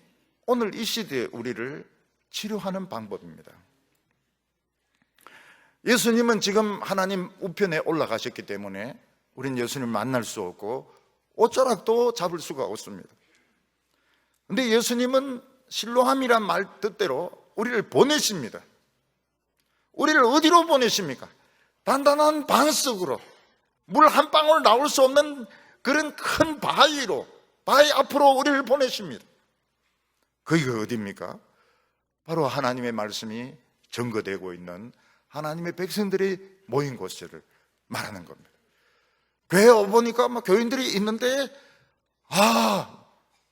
오늘 이 시대에 우리를 치료하는 방법입니다. 예수님은 지금 하나님 우편에 올라가셨기 때문에 우리는 예수님을 만날 수 없고 옷자락도 잡을 수가 없습니다. 그런데 예수님은 실로암이란 말 뜻대로 우리를 보내십니다. 우리를 어디로 보내십니까? 단단한 반석으로, 물 한 방울 나올 수 없는 그런 큰 바위로, 바위 앞으로 우리를 보내십니다. 거기가 어디입니까? 바로 하나님의 말씀이 증거되고 있는 하나님의 백성들이 모인 곳을 말하는 겁니다. 교회에 보니까 막 교인들이 있는데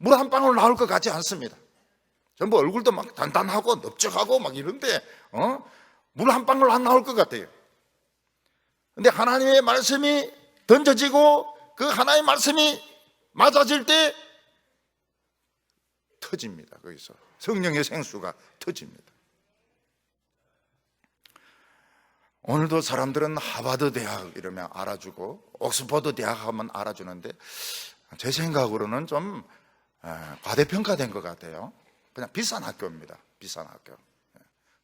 물 한 방울 나올 것 같지 않습니다. 전부 얼굴도 막 단단하고 넓적하고 막 이런데 물 한 방울 안 나올 것 같아요. 그런데 하나님의 말씀이 던져지고 그 하나님의 말씀이 맞아질 때 터집니다. 거기서 성령의 생수가 터집니다. 오늘도 사람들은 하버드 대학 이러면 알아주고 옥스퍼드 대학 하면 알아주는데, 제 생각으로는 좀 과대평가된 것 같아요. 그냥 비싼 학교입니다. 비싼 학교.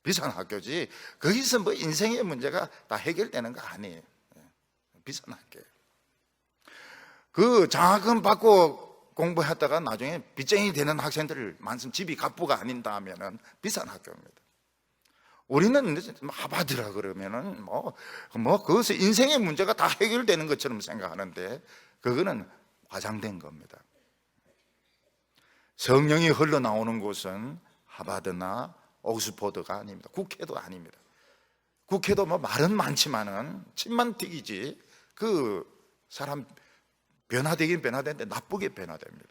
비싼 학교지 거기서 뭐 인생의 문제가 다 해결되는 거 아니에요. 비싼 학교예요. 그 장학금 받고 공부했다가 나중에 빚쟁이 되는 학생들 많습니다. 집이 갑부가 아닌다 하면은 비싼 학교입니다. 우리는 하버드라 그러면은 뭐 그것은 인생의 문제가 다 해결되는 것처럼 생각하는데 그거는 과장된 겁니다. 성령이 흘러나오는 곳은 하버드나 옥스퍼드가 아닙니다. 국회도 아닙니다. 국회도 뭐 말은 많지만은 침만 튀기지 그 사람 변화되긴 변화되는데 나쁘게 변화됩니다.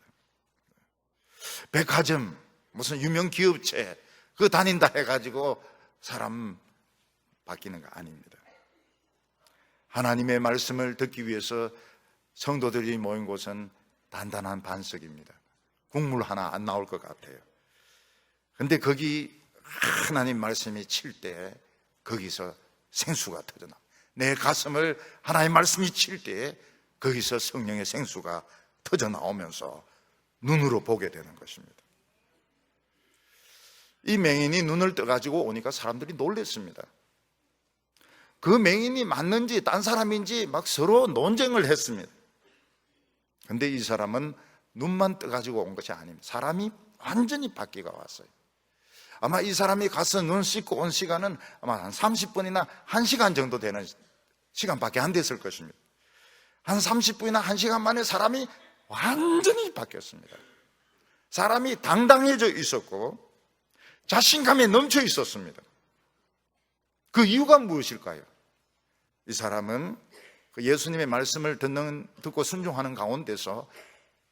백화점, 무슨 유명 기업체 그 다닌다 해가지고 사람 바뀌는 거 아닙니다. 하나님의 말씀을 듣기 위해서 성도들이 모인 곳은 단단한 반석입니다. 국물 하나 안 나올 것 같아요. 그런데 거기 하나님 말씀이 칠 때 거기서 생수가 터져나, 내 가슴을 하나님 말씀이 칠 때 거기서 성령의 생수가 터져 나오면서 눈으로 보게 되는 것입니다. 이 맹인이 눈을 떠가지고 오니까 사람들이 놀랐습니다. 그 맹인이 맞는지 딴 사람인지 막 서로 논쟁을 했습니다. 그런데 이 사람은 눈만 떠가지고 온 것이 아닙니다. 사람이 완전히 바뀌어 왔어요. 아마 이 사람이 가서 눈 씻고 온 시간은 아마 한 30분이나 1시간 정도 되는 시간밖에 안 됐을 것입니다. 한 30분이나 1시간 만에 사람이 완전히 바뀌었습니다. 사람이 당당해져 있었고 자신감에 넘쳐 있었습니다. 그 이유가 무엇일까요? 이 사람은 그 예수님의 말씀을 듣고 순종하는 가운데서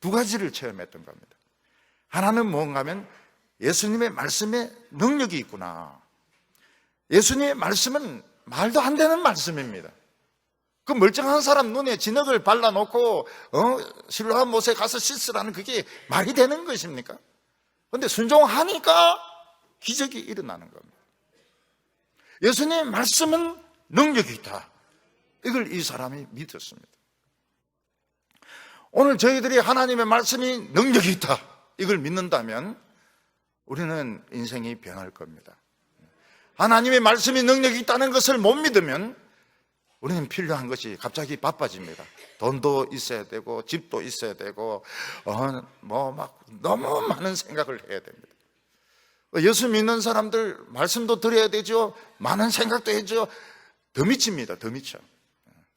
두 가지를 체험했던 겁니다. 하나는 뭔가 하면 예수님의 말씀에 능력이 있구나. 예수님의 말씀은 말도 안 되는 말씀입니다. 그 멀쩡한 사람 눈에 진흙을 발라놓고 실로암 못에 가서 씻으라는 그게 말이 되는 것입니까? 그런데 순종하니까 기적이 일어나는 겁니다. 예수님의 말씀은 능력이 있다. 이걸 이 사람이 믿었습니다. 오늘 저희들이 하나님의 말씀이 능력이 있다. 이걸 믿는다면 우리는 인생이 변할 겁니다. 하나님의 말씀이 능력이 있다는 것을 못 믿으면 우리는 필요한 것이 갑자기 바빠집니다. 돈도 있어야 되고 집도 있어야 되고 너무 많은 생각을 해야 됩니다. 예수 믿는 사람들 말씀도 드려야 되죠. 많은 생각도 해야죠. 더 미칩니다. 더 미쳐.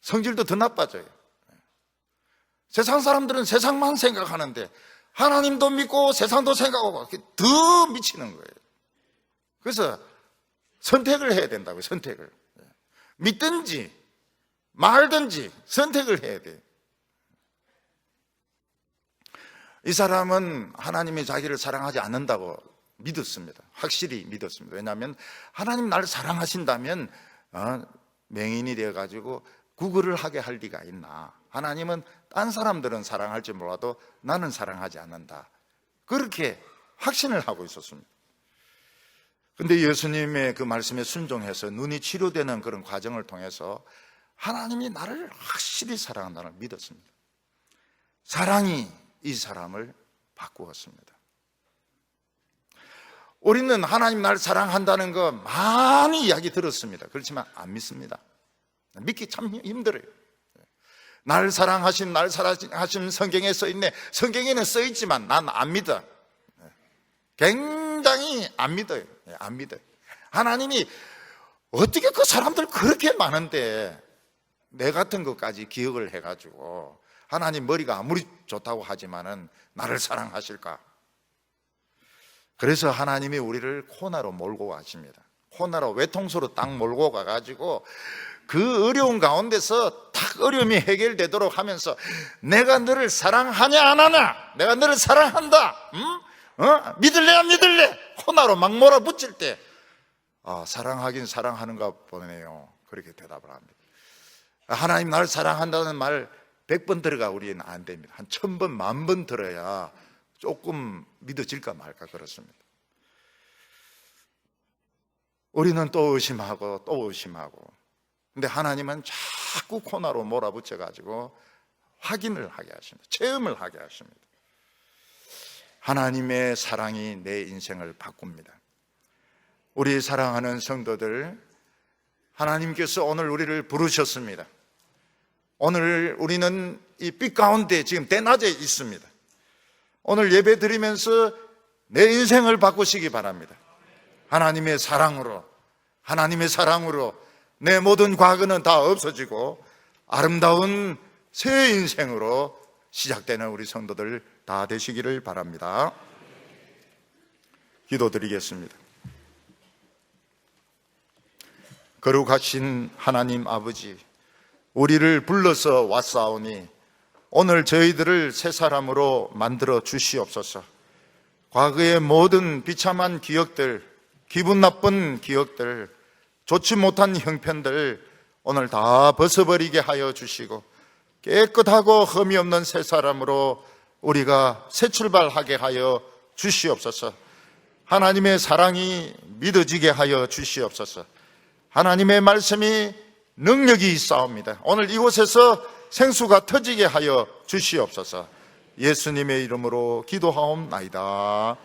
성질도 더 나빠져요. 세상 사람들은 세상만 생각하는데 하나님도 믿고 세상도 생각하고 더 미치는 거예요. 그래서 선택을 해야 된다고요. 선택을. 믿든지 말든지 선택을 해야 돼요. 이 사람은 하나님이 자기를 사랑하지 않는다고 믿었습니다. 확실히 믿었습니다. 왜냐하면 하나님 나를 사랑하신다면 맹인이 되어가지고 구걸을 하게 할 리가 있나. 하나님은 딴 사람들은 사랑할지 몰라도 나는 사랑하지 않는다. 그렇게 확신을 하고 있었습니다. 그런데 예수님의 그 말씀에 순종해서 눈이 치료되는 그런 과정을 통해서 하나님이 나를 확실히 사랑한다는 걸 믿었습니다. 사랑이 이 사람을 바꾸었습니다. 우리는 하나님 나를 사랑한다는 거 많이 이야기 들었습니다. 그렇지만 안 믿습니다. 믿기 참 힘들어요. 날 사랑하신 성경에 써있네. 성경에는 써있지만 난 안 믿어. 굉장히 안 믿어요. 안 믿어요. 하나님이 어떻게 그 사람들 그렇게 많은데 내 같은 것까지 기억을 해가지고 하나님 머리가 아무리 좋다고 하지만은 나를 사랑하실까? 그래서 하나님이 우리를 코나로 몰고 가십니다. 코나로 외통수로 딱 몰고 가가지고 그 어려운 가운데서 딱 어려움이 해결되도록 하면서 내가 너를 사랑하냐 안 하냐? 내가 너를 사랑한다. 믿을래 안 믿을래? 코나로 막 몰아붙일 때 사랑하긴 사랑하는가 보네요. 그렇게 대답을 합니다. 하나님 나를 사랑한다는 말 100번 들어가 우리는 안 됩니다. 한 1000번, 10,000번 들어야 조금 믿어질까 말까 그렇습니다. 우리는 또 의심하고 또 의심하고, 근데 하나님은 자꾸 코너로 몰아붙여가지고 확인을 하게 하십니다. 체험을 하게 하십니다. 하나님의 사랑이 내 인생을 바꿉니다. 우리 사랑하는 성도들, 하나님께서 오늘 우리를 부르셨습니다. 오늘 우리는 이 빛 가운데 지금 대낮에 있습니다. 오늘 예배 드리면서 내 인생을 바꾸시기 바랍니다. 하나님의 사랑으로 내 모든 과거는 다 없어지고 아름다운 새 인생으로 시작되는 우리 성도들 다 되시기를 바랍니다. 기도드리겠습니다. 거룩하신 하나님 아버지, 우리를 불러서 왔사오니 오늘 저희들을 새 사람으로 만들어 주시옵소서. 과거의 모든 비참한 기억들, 기분 나쁜 기억들, 좋지 못한 형편들 오늘 다 벗어버리게 하여 주시고 깨끗하고 흠이 없는 새 사람으로 우리가 새 출발하게 하여 주시옵소서. 하나님의 사랑이 믿어지게 하여 주시옵소서. 하나님의 말씀이 능력이 있사옵니다. 오늘 이곳에서 생수가 터지게 하여 주시옵소서. 예수님의 이름으로 기도하옵나이다.